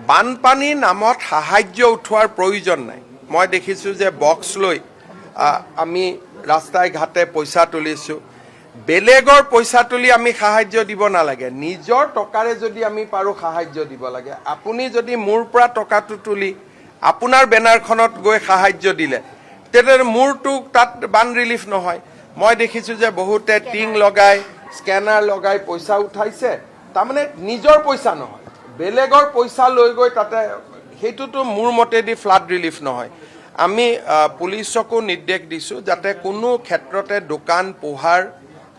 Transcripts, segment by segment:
বানপানীৰ নামত সাহায্য উঠোৱাৰ প্ৰয়োজন নাই। মই দেখিছোঁ যে বক্স লৈ আমি ৰাস্তাই ঘাটে পইচা তুলিছোঁ। বেলেগৰ পইচা তুলি আমি সাহায্য দিব নালাগে, নিজৰ টকাৰে যদি আমি পাৰোঁ সাহায্য দিব লাগে। আপুনি যদি মোৰ পৰা টকাটো তুলি আপোনাৰ বেনাৰখনত গৈ সাহায্য দিলে তেতিয়া মোৰটো তাত বান ৰিলিফ নহয়। মই দেখিছোঁ যে বহুতে টিং লগাই স্কেনাৰ লগাই পইচা উঠাইছে, তাৰমানে নিজৰ পইচা নহয়, বেলেগৰ পইচা লৈ গৈ তাতে, সেইটোতো মোৰ মতেদি ফ্লাড ৰিলিফ নহয়। আমি পুলিচকো নিৰ্দেশ দিছোঁ যাতে কোনো ক্ষেত্ৰতে দোকান পোহাৰ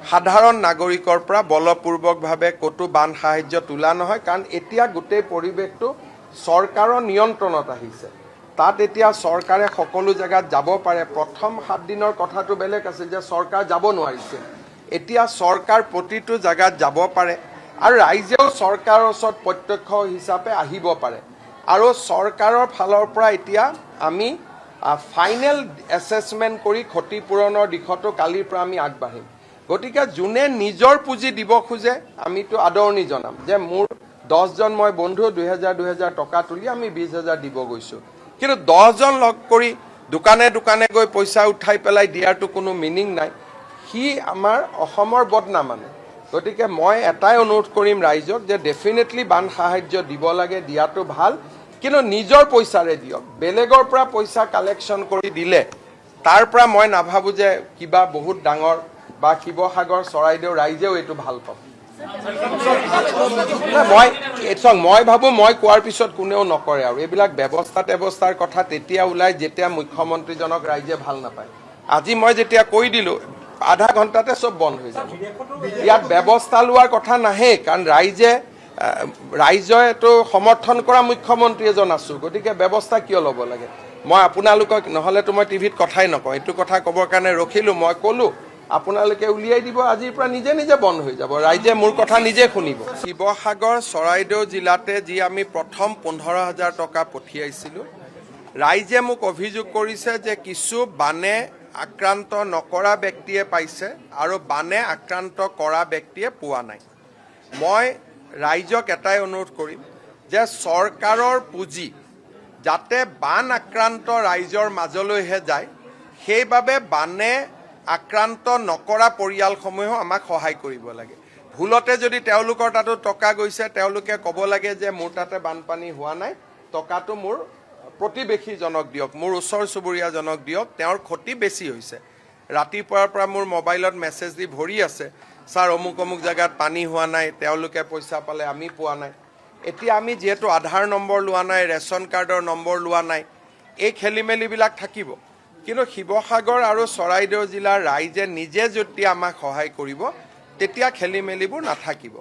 সাধাৰণ নাগৰিকৰ পৰা বলপূৰ্বকভাৱে ক'তো বান সাহায্য তোলা নহয়, কাৰণ এতিয়া গোটেই পৰিৱেশটো চৰকাৰৰ নিয়ন্ত্ৰণত আহিছে। তাত এতিয়া চৰকাৰে সকলো জেগাত যাব পাৰে। প্ৰথম 7 দিনৰ কথাটো বেলেগ আছিল যে চৰকাৰ যাব নোৱাৰিছিল, এতিয়া চৰকাৰ প্ৰতিটো জেগাত যাব পাৰে আৰু ৰাইজেও চৰকাৰৰ ওচৰত প্ৰত্যক্ষ হিচাপে আহিব পাৰে। আৰু চৰকাৰৰ ফালৰ পৰা এতিয়া আমি ফাইনেল এছেছমেণ্ট কৰি ক্ষতিপূৰণৰ দিশতো কালিৰ পৰা আমি আগবাঢ়িম। গতিকে যোনে নিজৰ পুঁজি দিব খোজে আমিতো আদৰণি জনাম যে মোৰ 10জন মই বন্ধু 2000 টকা তুলি আমি 20,000 দিব গৈছোঁ। কিন্তু 10জন লগ কৰি দোকানে দোকানে গৈ পইচা উঠাই পেলাই দিয়াৰটো কোনো মিনিং নাই, সি আমাৰ অসমৰ বদনাম মানে। গতিকে মই এটাই অনুৰোধ কৰিম ৰাইজক যে ডেফিনেটলি বান সাহায্য দিব লাগে, দিয়াটো ভাল, কিন্তু নিজৰ পইচাৰে দিয়ক। বেলেগৰ পৰা পইচা কালেকশ্যন কৰি দিলে তাৰ পৰা মই নাভাবোঁ যে কিবা বহুত ডাঙৰ বা শিৱসাগৰ চৰাইদেউ ৰাইজেও এইটো ভাল পাব। মই ভাবোঁ মই কোৱাৰ পিছত কোনেও নকৰে, আৰু এইবিলাক ব্যৱস্থাৰ কথা তেতিয়া ওলাই যেতিয়া মুখ্যমন্ত্ৰীজনক ৰাইজে ভাল নাপায়। আজি মই যেতিয়া কৈ দিলোঁ আধা ঘণ্টাতে চব বন্ধ হৈ যাব। ইয়াত ব্যৱস্থা লোৱাৰ কথা নাহে, কাৰণ ৰাইজেতো সমৰ্থন কৰা মুখ্যমন্ত্ৰী এজন আছোঁ, গতিকে ব্যৱস্থা কিয় ল'ব লাগে। মই আপোনালোকক নহ'লেতো মই টিভিত কথাই নকওঁ, এইটো কথা ক'বৰ কাৰণে ৰখিলোঁ। মই ক'লোঁ আপোনালোকে উলিয়াই দিব, আজিৰ পৰা নিজে নিজে বন্ধ হৈ যাব, ৰাইজে মোৰ কথা নিজে শুনিব। শিৱসাগৰ চৰাইদেউ জিলাতে যি আমি প্ৰথম 15,000 টকা পঠিয়াইছিলোঁ, ৰাইজে মোক অভিযোগ কৰিছে যে কিছু বানে আক্ৰান্ত নকৰা ব্যক্তিয়ে পাইছে আৰু বানে আক্ৰান্ত কৰা ব্যক্তিয়ে পোৱা নাই। মই ৰাইজক এটাই অনুৰোধ কৰিম যে চৰকাৰৰ পুঁজি যাতে বান আক্ৰান্ত ৰাইজৰ মাজলৈহে যায়, সেইবাবে বানে আক্ৰান্ত নকৰা পৰিয়ালসমূহেও আমাক সহায় কৰিব লাগে। ভুলতে যদি তেওঁলোকৰ তাতো টকা গৈছে, তেওঁলোকে ক'ব লাগে যে মোৰ তাতে বানপানী হোৱা নাই, টকাটো মোৰ প্ৰতিবেশীজনক দিয়ক, মোৰ ওচৰ চুবুৰীয়াজনক দিয়ক, তেওঁৰ ক্ষতি বেছি হৈছে। ৰাতিপুৱাৰ পৰা মোৰ মোবাইলত মেছেজ দি ভৰি আছে, ছাৰ অমুক অমুক জেগাত পানী হোৱা নাই, তেওঁলোকে পইচা পালে আমি পোৱা নাই। এতিয়া আমি যিহেতু আধাৰ নম্বৰ লোৱা নাই, ৰেচন কাৰ্ডৰ নম্বৰ লোৱা নাই, এই খেলি মেলিবিলাক থাকিব। কিন্তু শিৱসাগৰ আৰু চৰাইদেউ জিলাৰ ৰাইজে নিজে যেতিয়া আমাক সহায় কৰিব তেতিয়া খেলি মেলিবোৰ নাথাকিব।